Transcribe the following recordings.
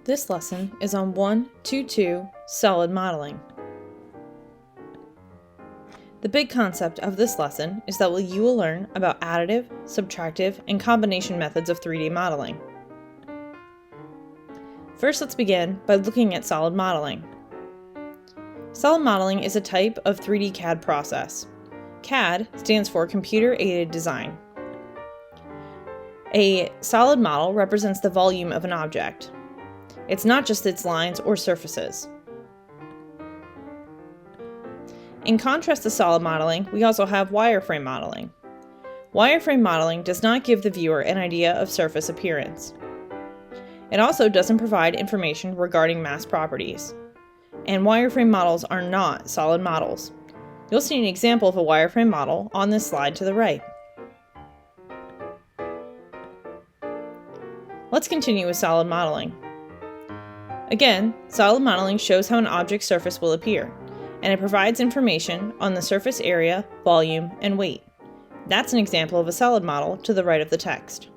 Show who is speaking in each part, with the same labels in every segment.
Speaker 1: This lesson is on 1.2.2 Solid Modeling. The big concept of this lesson is that you will learn about additive, subtractive, and combination methods of 3D modeling. First, let's begin by looking at solid modeling. Solid modeling is a type of 3D CAD process. CAD stands for Computer-Aided Design. A solid model represents the volume of an object. It's not just its lines or surfaces. In contrast to solid modeling, we also have wireframe modeling. Wireframe modeling does not give the viewer an idea of surface appearance. It also doesn't provide information regarding mass properties. And wireframe models are not solid models. You'll see an example of a wireframe model on this slide to the right. Let's continue with solid modeling. Again, solid modeling shows how an object's surface will appear, and it provides information on the surface area, volume, and weight. That's an example of a solid model to the right of the text.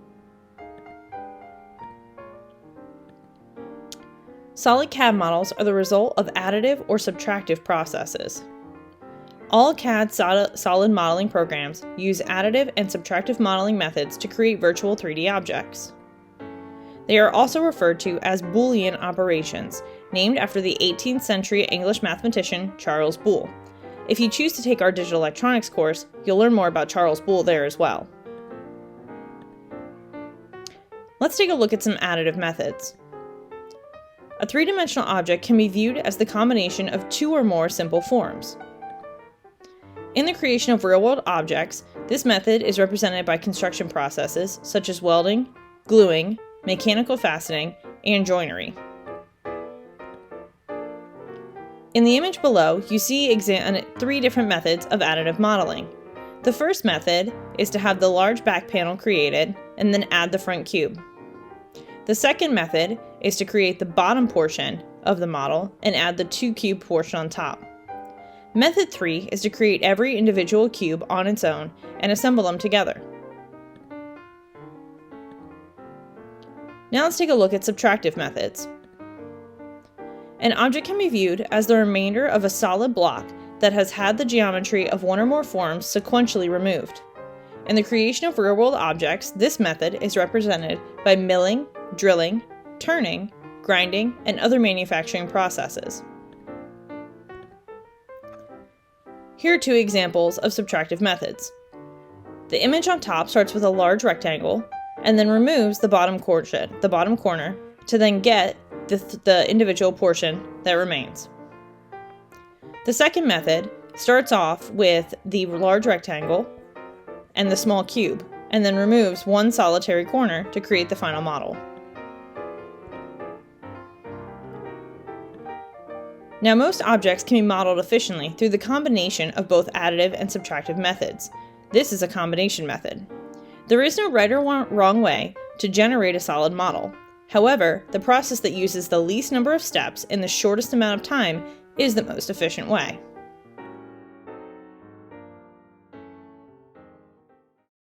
Speaker 1: Solid CAD models are the result of additive or subtractive processes. All CAD solid modeling programs use additive and subtractive modeling methods to create virtual 3D objects. They are also referred to as Boolean operations, named after the 18th century English mathematician Charles Boole. If you choose to take our digital electronics course, you'll learn more about Charles Boole there as well. Let's take a look at some additive methods. A three-dimensional object can be viewed as the combination of two or more simple forms. In the creation of real-world objects, this method is represented by construction processes such as welding, gluing, mechanical fastening, and joinery. In the image below, you see three different methods of additive modeling. The first method is to have the large back panel created and then add the front cube. The second method is to create the bottom portion of the model and add the two-cube portion on top. Method 3 is to create every individual cube on its own and assemble them together. Now let's take a look at subtractive methods. An object can be viewed as the remainder of a solid block that has had the geometry of one or more forms sequentially removed. In the creation of real-world objects, this method is represented by milling, drilling, turning, grinding, and other manufacturing processes. Here are two examples of subtractive methods. The image on top starts with a large rectangle and then removes the bottom corner to then get the individual portion that remains. The second method starts off with the large rectangle and the small cube, and then removes one solitary corner to create the final model. Now, most objects can be modeled efficiently through the combination of both additive and subtractive methods. This is a combination method. There is no right or wrong way to generate a solid model. However, the process that uses the least number of steps in the shortest amount of time is the most efficient way.